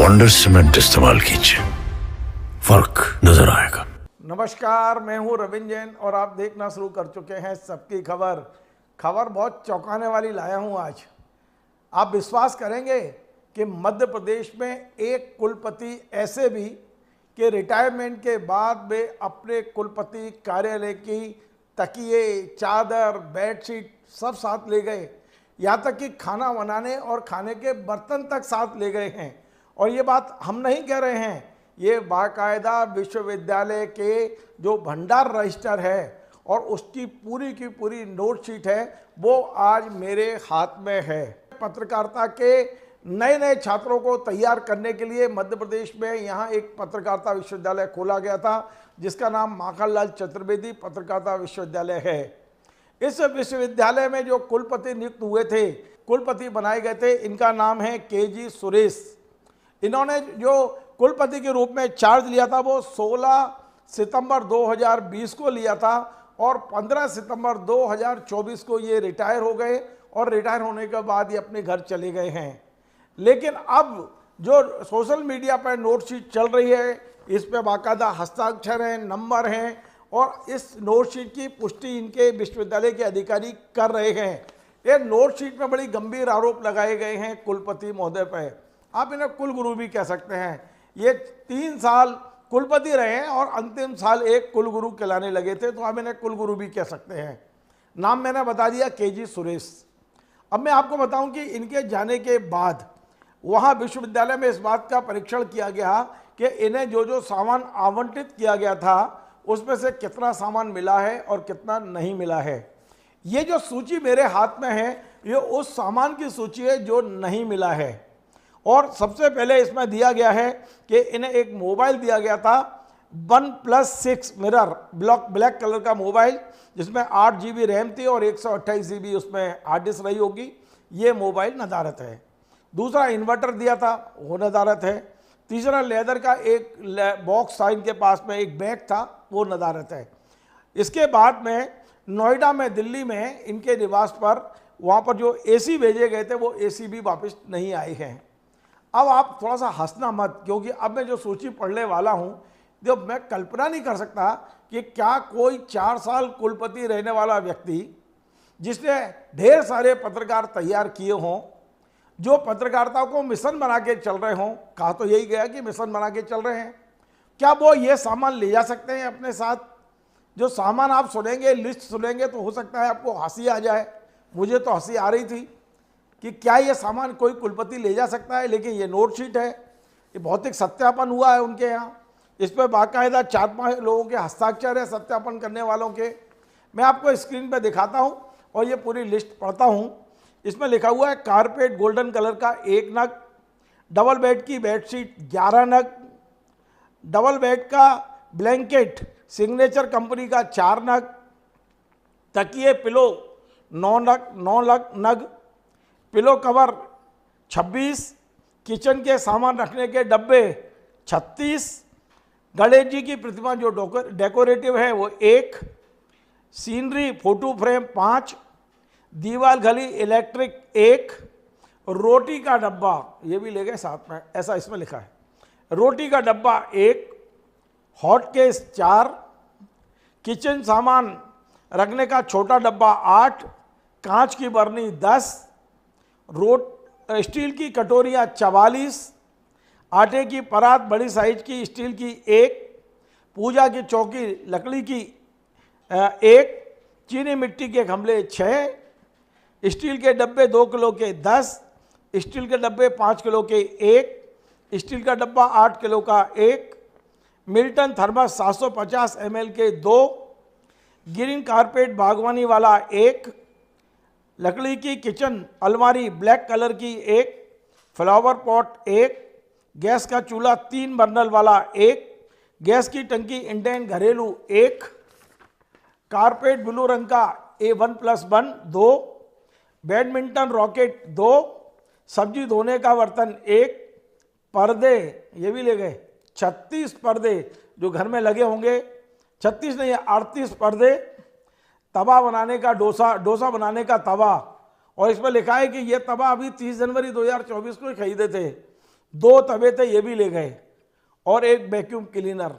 Wonder cement इस्तेमाल कीजिए, फर्क नजर आएगा। नमस्कार, मैं हूं रविंद्र जैन और आप देखना शुरू कर चुके हैं सबकी खबर। खबर बहुत चौंकाने वाली लाया हूं आज। आप विश्वास करेंगे कि मध्य प्रदेश में एक कुलपति ऐसे भी कि रिटायरमेंट के बाद वे अपने कुलपति कार्यालय की तकिए, चादर, बेडशीट सब साथ ले गए, यहाँ तक कि खाना बनाने और खाने के बर्तन तक साथ ले गए हैं। और ये बात हम नहीं कह रहे हैं, ये बाकायदा विश्वविद्यालय के जो भंडार रजिस्टर है और उसकी पूरी की पूरी नोट शीट है, वो आज मेरे हाथ में है। पत्रकारिता के नए नए छात्रों को तैयार करने के लिए मध्य प्रदेश में यहाँ एक पत्रकारिता विश्वविद्यालय खोला गया था, जिसका नाम माखनलाल चतुर्वेदी पत्रकारिता विश्वविद्यालय है। इस विश्वविद्यालय में जो कुलपति नियुक्त हुए थे, कुलपति बनाए गए थे, इनका नाम है केजी सुरेश। इन्होंने जो कुलपति के रूप में चार्ज लिया था वो 16 सितंबर 2020 को लिया था और 15 सितंबर 2024 को ये रिटायर हो गए और रिटायर होने के बाद ये अपने घर चले गए हैं। लेकिन अब जो सोशल मीडिया पर नोटशीट चल रही है, इस पे बाकायदा हस्ताक्षर हैं, नंबर हैं और इस नोटशीट की पुष्टि इनके विश्वविद्यालय के अधिकारी कर रहे हैं। ये नोटशीट में बड़ी गंभीर आरोप लगाए गए हैं कुलपति महोदय पर। आप इन्हें कुलगुरु भी कह सकते हैं। ये 3 साल कुलपति रहे हैं और अंतिम साल एक कुलगुरु कहलाने लगे थे, तो आप इन्हें कुलगुरु भी कह सकते हैं। नाम मैंने बता दिया, केजी सुरेश। अब मैं आपको बताऊं कि इनके जाने के बाद वहाँ विश्वविद्यालय में इस बात का परीक्षण किया गया कि इन्हें जो जो सामान आवंटित किया गया था उसमें से कितना सामान मिला है और कितना नहीं मिला है। ये जो सूची मेरे हाथ में है, ये उस सामान की सूची है जो नहीं मिला है। और सबसे पहले इसमें दिया गया है कि इन्हें एक मोबाइल दिया गया था, OnePlus 6 मिरर ब्लैक कलर का मोबाइल, जिसमें 8 GB रैम थी और 128 GB उसमें हार्ड डिस्क रही होगी। ये मोबाइल नदारत है। दूसरा इन्वर्टर दिया था, वो नदारत है। तीसरा लेदर का एक बॉक्स था, इनके पास में एक बैग था, वो नदारत है। इसके बाद में नोएडा में, दिल्ली में इनके निवास पर वहाँ पर जो AC भेजे गए थे वो AC भी वापस नहीं आए हैं। अब आप थोड़ा सा हंसना मत, क्योंकि अब मैं जो सूची पढ़ने वाला हूँ, जो मैं कल्पना नहीं कर सकता कि क्या कोई 4 साल कुलपति रहने वाला व्यक्ति, जिसने ढेर सारे पत्रकार तैयार किए हों, जो पत्रकारिता को मिशन बना के चल रहे हों, कहा तो यही गया कि मिशन बना के चल रहे हैं, क्या वो ये सामान ले जा सकते हैं अपने साथ? जो सामान आप सुनेंगे, लिस्ट सुनेंगे, तो हो सकता है आपको हंसी आ जाए। मुझे तो हंसी आ रही थी कि क्या ये सामान कोई कुलपति ले जा सकता है। लेकिन ये नोटशीट है, ये भौतिक सत्यापन हुआ है उनके यहाँ। इस पर बाकायदा 4-5 लोगों के हस्ताक्षर है सत्यापन करने वालों के। मैं आपको स्क्रीन पर दिखाता हूँ और ये पूरी लिस्ट पढ़ता हूँ। इसमें लिखा हुआ है कारपेट गोल्डन कलर का 1 नग, डबल बेड की बेडशीट 11 नग, डबल बेड का ब्लैंकेट सिग्नेचर कंपनी का 4 नग, तकिए पिलो 9 नग, पिलो कवर 26, किचन के सामान रखने के डब्बे 36, गणेश जी की प्रतिमा जो डेकोरेटिव है वो 1, सीनरी फोटो फ्रेम 5, दीवार घड़ी इलेक्ट्रिक 1, रोटी का डब्बा, ये भी ले गए साथ में, ऐसा इसमें लिखा है, रोटी का डब्बा 1, हॉट केस 4, किचन सामान रखने का छोटा डब्बा 8, कांच की बर्नी 10, स्टील की कटोरियाँ 44, आटे की परात बड़ी साइज की स्टील की 1, पूजा की चौकी लकड़ी की 1, चीनी मिट्टी के गमले 6, स्टील के डब्बे 2 किलो के 10, स्टील के डब्बे 5 किलो के 1, स्टील का डब्बा 8 किलो का 1, मिल्टन थर्मस 750 ml के 2, ग्रीन कारपेट बागवानी वाला 1, लकड़ी की किचन अलमारी ब्लैक कलर की 1, फ्लावर पॉट 1, गैस का चूल्हा 3 बर्नर वाला 1, गैस की टंकी इंडेन घरेलू 1, कारपेट ब्लू रंग का A1+1 2, बैडमिंटन रॉकेट 2, सब्जी धोने का बर्तन 1, पर्दे ये भी ले गए 36 पर्दे जो घर में लगे होंगे, 36 नहीं 38 पर्दे, तवा बनाने का डोसा बनाने का तवा, और इसमें लिखा है कि ये तवा अभी 30 जनवरी 2024 को ही खरीदे थे। 2 तवे थे ये भी ले गए और एक वैक्यूम क्लीनर।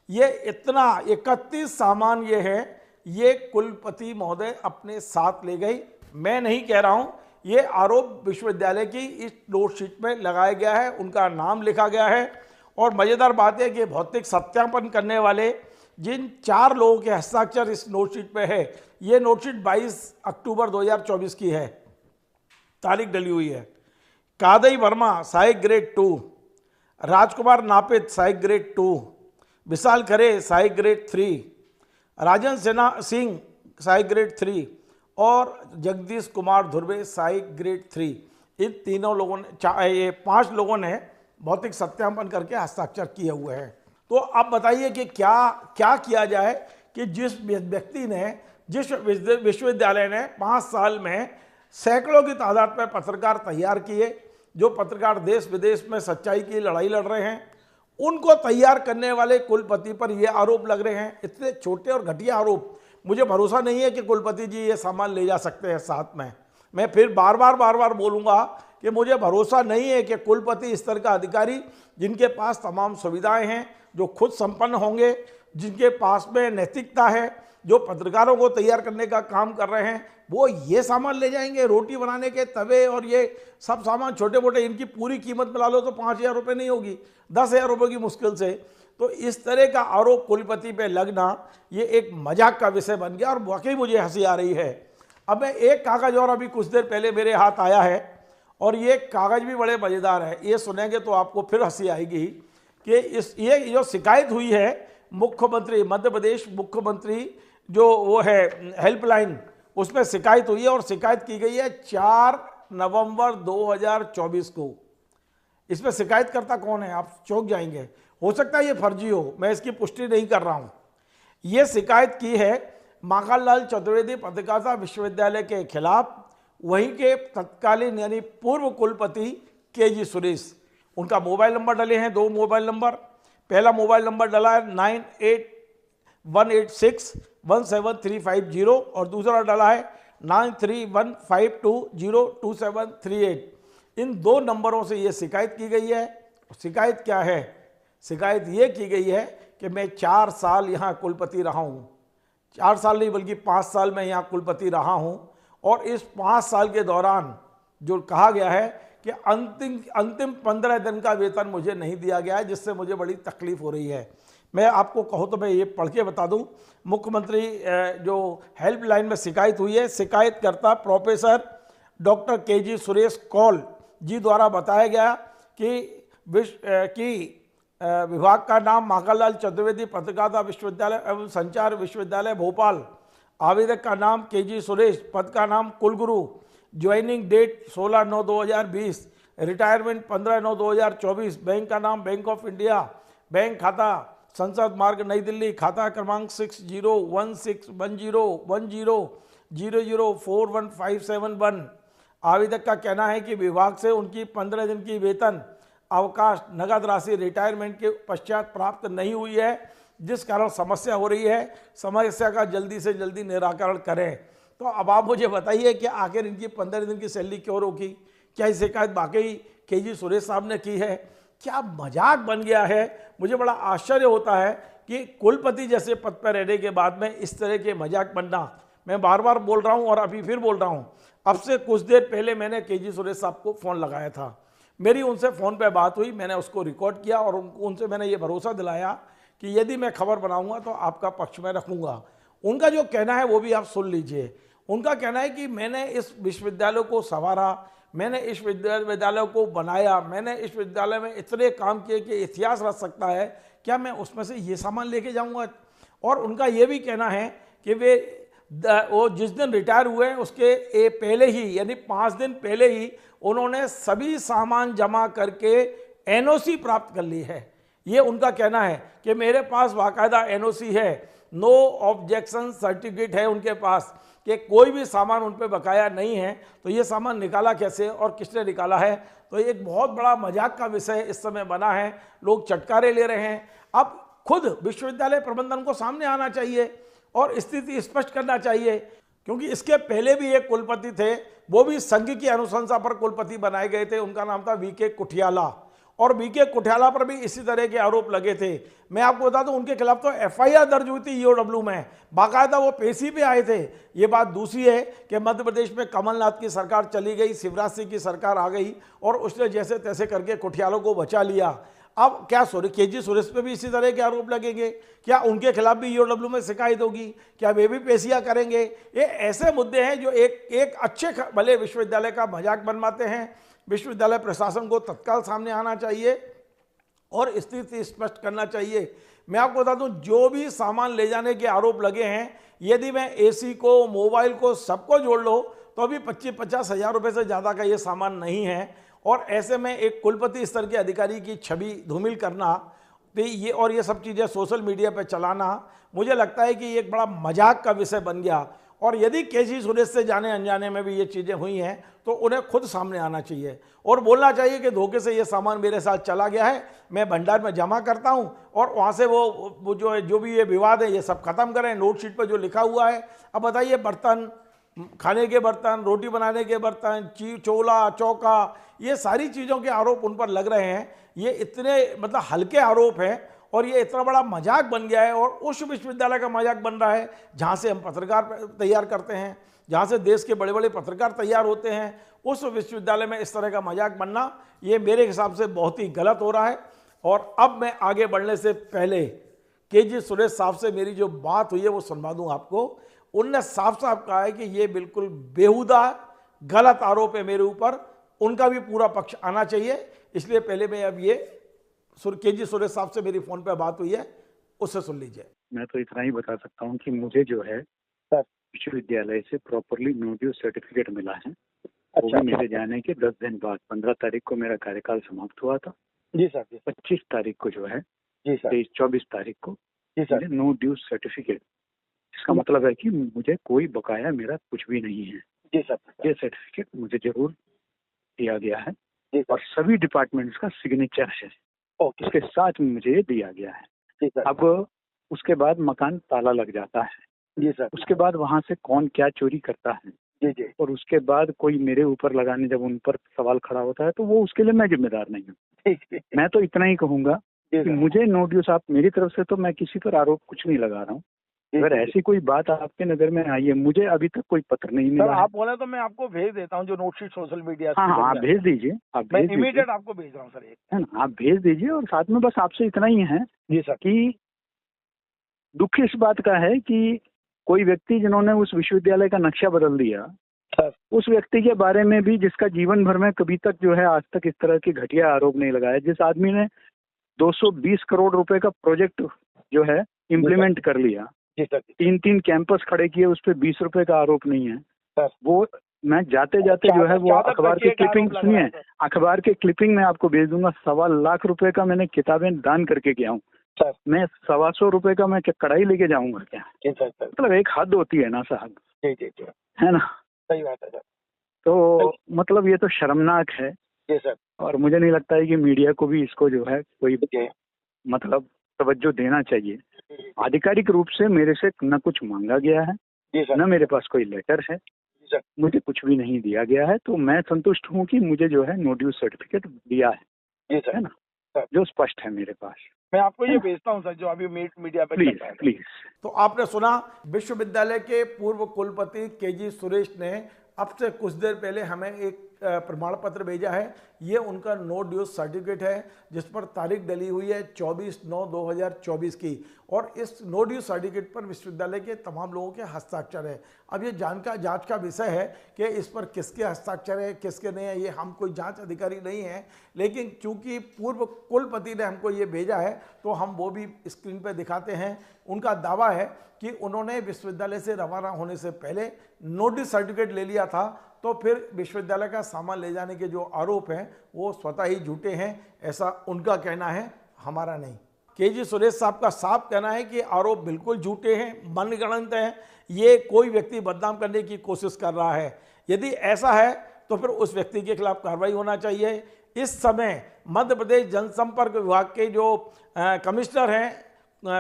ये इतना 31 सामान ये है, ये कुलपति महोदय अपने साथ ले गई। मैं नहीं कह रहा हूं, ये आरोप विश्वविद्यालय की इस नोटशीट में लगाया गया है, उनका नाम लिखा गया है। और मजेदार बात है कि भौतिक सत्यापन करने वाले जिन 4 लोगों के हस्ताक्षर इस नोटशीट पे है, ये नोटशीट 22 अक्टूबर 2024 की है, तारीख डली हुई है। कादई वर्मा सहायक ग्रेड 2, राजकुमार नापित सहायक ग्रेड 2, विशाल खरे सहायक ग्रेड 3, राजन सिंह सहायक ग्रेड 3 और जगदीश कुमार धुर्वे सहायक ग्रेड 3। इन तीनों लोगों ने, ये 5 लोगों ने भौतिक सत्यापन करके हस्ताक्षर किए हुए हैं। तो अब बताइए कि क्या क्या किया जाए कि जिस व्यक्ति ने, जिस विश्वविद्यालय ने 5 साल में सैकड़ों की तादाद में पत्रकार तैयार किए, जो पत्रकार देश विदेश में सच्चाई की लड़ाई लड़ रहे हैं, उनको तैयार करने वाले कुलपति पर ये आरोप लग रहे हैं, इतने छोटे और घटिया आरोप। मुझे भरोसा नहीं है कि कुलपति जी ये सामान ले जा सकते हैं साथ में। मैं फिर बार बार बोलूँगा कि मुझे भरोसा नहीं है कि कुलपति इस तरह का अधिकारी, जिनके पास तमाम सुविधाएं हैं, जो खुद संपन्न होंगे, जिनके पास में नैतिकता है, जो पत्रकारों को तैयार करने का काम कर रहे हैं, वो ये सामान ले जाएंगे। रोटी बनाने के तवे और ये सब सामान छोटे मोटे, इनकी पूरी कीमत मिला लो तो 5,000 रुपये नहीं होगी, 10,000 रुपये की मुश्किल से। तो इस तरह का आरोप कुलपति पे लगना ये एक मजाक का विषय बन गया और वाकई मुझे हंसी आ रही है। अब मैं एक कागज़ और अभी कुछ देर पहले मेरे हाथ आया है और ये कागज़ भी बड़े मज़ेदार है, ये सुनेंगे तो आपको फिर हंसी आएगी कि ये जो शिकायत हुई है मुख्यमंत्री, मध्य प्रदेश मुख्यमंत्री जो वो है हेल्पलाइन, उसमें शिकायत हुई है और शिकायत की गई है 4 नवंबर 2024 को। इसमें शिकायतकर्ता कौन है आप चौंक जाएंगे, हो सकता है ये फर्जी हो, मैं इसकी पुष्टि नहीं कर रहा हूं। ये शिकायत की है माखनलाल चतुर्वेदी पत्रकारिता विश्वविद्यालय के खिलाफ, वहीं के तत्कालीन यानी पूर्व कुलपति केजी सुरेश। उनका मोबाइल नंबर डले हैं, 2 मोबाइल नंबर। पहला मोबाइल नंबर डला है 9818617350 और दूसरा डला है 9315202738। इन 2 नंबरों से ये शिकायत की गई है। शिकायत क्या है? शिकायत ये की गई है कि मैं 4 साल यहाँ कुलपति रहा हूँ, 4 साल नहीं बल्कि 5 साल में यहाँ कुलपति रहा हूँ, और इस 5 साल के दौरान जो कहा गया है कि अंतिम 15 दिन का वेतन मुझे नहीं दिया गया है, जिससे मुझे बड़ी तकलीफ हो रही है। मैं आपको कहूँ तो मैं ये पढ़ के बता दूँ, मुख्यमंत्री जो हेल्पलाइन में शिकायत हुई है, शिकायतकर्ता professor doctor KG Suresh Kaul ji द्वारा बताया गया कि विभाग का नाम माखनलाल चतुर्वेदी पत्रकारिता विश्वविद्यालय एवं संचार विश्वविद्यालय भोपाल, आवेदक का नाम केजी सुरेश, पद का नाम कुलगुरु, ज्वाइनिंग डेट 16/9/2020, रिटायरमेंट 15/9/2024, बैंक का नाम बैंक ऑफ इंडिया, बैंक खाता संसद मार्ग नई दिल्ली, खाता क्रमांक 601610100041। आवेदक का कहना है कि विभाग से उनकी 15 दिन की वेतन अवकाश नगद राशि रिटायरमेंट के पश्चात प्राप्त नहीं हुई है, जिस कारण समस्या हो रही है। समस्या का जल्दी से जल्दी निराकरण करें। तो अब आप मुझे बताइए कि आखिर इनकी 15 दिन की सैलरी क्यों रोकी? क्या ये शिकायत वाकई केजी सुरेश साहब ने की है? क्या मजाक बन गया है? मुझे बड़ा आश्चर्य होता है कि कुलपति जैसे पद पर रहने के बाद में इस तरह के मजाक बनना। मैं बार बार बोल रहा हूं और अभी फिर बोल रहा हूं, अब से कुछ देर पहले मैंने केजी सुरेश साहब को फ़ोन लगाया था, मेरी उनसे फ़ोन पे बात हुई, मैंने उसको रिकॉर्ड किया और उनसे मैंने ये भरोसा दिलाया कि यदि मैं खबर बनाऊंगा तो आपका पक्ष में रखूंगा। उनका जो कहना है वो भी आप सुन लीजिए। उनका कहना है कि मैंने इस विश्वविद्यालय को संवारा, मैंने इस विश्वविद्यालय को बनाया, मैंने इस विद्यालय में इतने काम किए कि इतिहास रच सकता है, क्या मैं उसमें से ये सामान लेके जाऊंगा? और उनका ये भी कहना है कि वो जिस दिन रिटायर हुए उसके पहले ही यानी 5 दिन पहले ही उन्होंने सभी सामान जमा करके एनओसी प्राप्त कर ली है। ये उनका कहना है कि मेरे पास बाकायदा एनओसी है, नो ऑब्जेक्शन सर्टिफिकेट है उनके पास, कि कोई भी सामान उन पर बकाया नहीं है। तो ये सामान निकाला कैसे और किसने निकाला है? तो एक बहुत बड़ा मजाक का विषय इस समय बना है, लोग चटकारे ले रहे हैं। अब खुद विश्वविद्यालय प्रबंधन को सामने आना चाहिए और स्थिति स्पष्ट करना चाहिए, क्योंकि इसके पहले भी एक कुलपति थे, वो भी संघ की अनुशंसा पर कुलपति बनाए गए थे, उनका नाम था वीके कुठियाला, और बीके कुठियाला पर भी इसी तरह के आरोप लगे थे। मैं आपको बता दूं उनके खिलाफ तो एफआईआर दर्ज हुई थी ईओडब्ल्यू में, बाकायदा वो पेशी पे आए थे। ये बात दूसरी है कि मध्य प्रदेश में कमलनाथ की सरकार चली गई, शिवराज सिंह की सरकार आ गई और उसने जैसे तैसे करके कुठियालों को बचा लिया। अब क्या केजी सुरेश पे भी इसी तरह के आरोप लगेंगे? क्या उनके खिलाफ भी ईओडब्ल्यू में शिकायत होगी? क्या वे भी पेशियां करेंगे? ये ऐसे मुद्दे हैं जो एक अच्छे भले विश्वविद्यालय का मजाक बनवाते हैं। विश्वविद्यालय प्रशासन को तत्काल सामने आना चाहिए और स्थिति स्पष्ट करना चाहिए। मैं आपको बता दूं, जो भी सामान ले जाने के आरोप लगे हैं, यदि मैं एसी को, मोबाइल को, सबको जोड़ लो तो अभी 25-50 हज़ार रुपये से ज़्यादा का ये सामान नहीं है। और ऐसे में एक कुलपति स्तर के अधिकारी की छवि धूमिल करना, तो ये सब चीज़ें सोशल मीडिया पर चलाना, मुझे लगता है कि ये एक बड़ा मजाक का विषय बन गया। और यदि केजी सुरेश से जाने अनजाने में भी ये चीज़ें हुई हैं तो उन्हें खुद सामने आना चाहिए और बोलना चाहिए कि धोखे से ये सामान मेरे साथ चला गया है, मैं भंडार में जमा करता हूं और वहाँ से वो जो भी ये विवाद है ये सब खत्म करें। नोट शीट पर जो लिखा हुआ है, अब बताइए, बर्तन, खाने के बर्तन, रोटी बनाने के बर्तन, चोला चौका, ये सारी चीज़ों के आरोप उन पर लग रहे हैं। ये इतने मतलब हल्के आरोप हैं और ये इतना बड़ा मजाक बन गया है और उस विश्वविद्यालय का मजाक बन रहा है जहाँ से हम पत्रकार तैयार करते हैं, जहाँ से देश के बड़े बड़े पत्रकार तैयार होते हैं। उस विश्वविद्यालय में इस तरह का मजाक बनना, ये मेरे हिसाब से बहुत ही गलत हो रहा है। और अब मैं आगे बढ़ने से पहले केजी सुरेश साहब से मेरी जो बात हुई है वो सुनवा दूँ आपको। उनने साफ साफ कहा है कि ये बिल्कुल बेहुदा गलत आरोप है मेरे ऊपर, उनका भी पूरा पक्ष आना चाहिए। इसलिए पहले मैं अब ये केजी सुरेश साहब से मेरी फोन पे बात हुई है, उससे सुन लीजिए। मैं तो इतना ही बता सकता हूँ कि मुझे जो है विश्वविद्यालय से प्रॉपरली नो ड्यूज सर्टिफिकेट मिला है। वो भी मेरे जाने के 10 दिन बाद, 15 तारीख को मेरा कार्यकाल समाप्त हुआ था। जी सर। 25 तारीख को जो है, जी सर, 24 तारीख को जी सर, नो ड्यूज सर्टिफिकेट, इसका मतलब है कि मुझे कोई बकाया मेरा कुछ भी नहीं है। जी सर, ये सर्टिफिकेट मुझे जरूर दिया गया है जी सर, और सभी डिपार्टमेंट्स का सिग्नेचर है, ओके, उसके साथ मुझे ये दिया गया है। जी सर, अब उसके बाद मकान ताला लग जाता है, जी सर, उसके बाद वहां से कौन क्या चोरी करता है, जी जी, और उसके बाद कोई मेरे ऊपर लगाने जब उन पर सवाल खड़ा होता है तो वो उसके लिए मैं जिम्मेदार नहीं हूँ। ठीक है, मैं तो इतना ही कहूंगा जी कि सर, मुझे नो ड्यूज, आप मेरी तरफ से तो मैं किसी पर आरोप कुछ नहीं लगा रहा हूँ। जी, अगर जी, ऐसी कोई बात आपके नजर में आई है, मुझे अभी तक कोई पत्र नहीं सर मिला है। आप बोले तो मैं आपको भेज देता हूँ जो नोटशीट सोशल मीडिया से। हाँ हाँ, आप भेज दीजिए, आप मैं भेज दीजिए, इमीडिएट आपको भेज रहा हूँ सर एक। है ना, आप भेज दीजिए। और साथ में बस आपसे इतना ही है जी सर, कि दुख इस बात का है कि कोई व्यक्ति जिन्होंने उस विश्वविद्यालय का नक्शा बदल दिया, सर, उस व्यक्ति के बारे में भी जिसका जीवन भर में कभी तक जो है आज तक इस तरह के घटिया आरोप नहीं लगाया, जिस आदमी ने 220 करोड़ रुपए का प्रोजेक्ट जो है इम्प्लीमेंट कर लिया, जी सर, 3 कैंपस खड़े किए, उस पर 20 रुपए का आरोप नहीं है। सर, वो मैं जाते जाते जो है वो अखबार की क्लिपिंग सुनिए, अखबार के क्लिपिंग में आपको भेज दूंगा। 1.25 लाख रुपए का मैंने किताबें दान करके गया हूँ सर, मैं 125 रुपए का मैं क्या कढ़ाई लेके जाऊंगा क्या? जी सर, सर, मतलब एक हद होती है ना साहब, जी जी जी, है ना? सही बात है सर, तो मतलब ये तो शर्मनाक है जी सर, और मुझे नहीं लगता है कि मीडिया को भी इसको जो है कोई जी, मतलब तवज्जो देना चाहिए। आधिकारिक रूप से मेरे से न कुछ मांगा गया है, जी सर, न मेरे पास कोई लेटर है, जी सर, मुझे कुछ भी नहीं दिया गया है। तो मैं संतुष्ट हूँ कि मुझे जो है नो ड्यूज सर्टिफिकेट दिया है, जी सर, है ना, सर, जो स्पष्ट है मेरे पास। मैं आपको ये भेजता हूँ सर जो अभी मीडिया पे प्लीज चल रहा है। प्लीज। तो आपने सुना, विश्वविद्यालय के पूर्व कुलपति केजी सुरेश ने अब से कुछ देर पहले हमें एक प्रमाण पत्र भेजा है। ये उनका नो ड्यूज सर्टिफिकेट है जिस पर तारीख डली हुई है 24/9/2024 की, और इस नो ड्यूज सर्टिफिकेट पर विश्वविद्यालय के तमाम लोगों के हस्ताक्षर है। अब ये जांच का विषय है कि इस पर किसके हस्ताक्षर है किसके नहीं है, ये हम कोई जांच अधिकारी नहीं हैं, लेकिन चूंकि पूर्व कुलपति ने हमको ये भेजा है तो हम वो भी स्क्रीन पर दिखाते हैं। उनका दावा है कि उन्होंने विश्वविद्यालय से रवाना होने से पहले नो ड्यूज सर्टिफिकेट ले लिया था, तो फिर विश्वविद्यालय का सामान ले जाने के जो आरोप हैं वो स्वतः ही झूठे हैं, ऐसा उनका कहना है, हमारा नहीं। केजी सुरेश साहब का साफ कहना है कि आरोप बिल्कुल झूठे हैं, मनगढ़ंत हैं, ये कोई व्यक्ति बदनाम करने की कोशिश कर रहा है। यदि ऐसा है तो फिर उस व्यक्ति के खिलाफ कार्रवाई होना चाहिए। इस समय मध्य प्रदेश जनसंपर्क विभाग के जो कमिश्नर हैं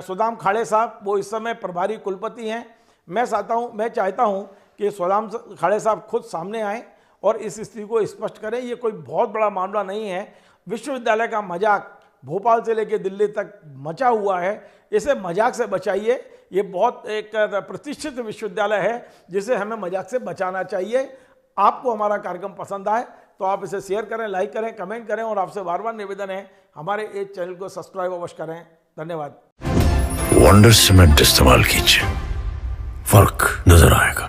सुदाम खाड़े साहब, वो इस समय प्रभारी कुलपति हैं। मैं चाहता हूं कि सुदाम खाड़े साहब खुद सामने आएँ और इस स्थिति को स्पष्ट करें। ये कोई बहुत बड़ा मामला नहीं है। विश्वविद्यालय का मजाक भोपाल से लेकर दिल्ली तक मचा हुआ है, इसे मजाक से बचाइए। ये बहुत एक प्रतिष्ठित विश्वविद्यालय है जिसे हमें मजाक से बचाना चाहिए। आपको हमारा कार्यक्रम पसंद आए तो आप इसे शेयर करें, लाइक करें, कमेंट करें और आपसे बार बार निवेदन है हमारे इस चैनल को सब्सक्राइब अवश्य करें। धन्यवाद। वंडर सीमेंट इस्तेमाल कीजिए, फर्क नजर आएगा।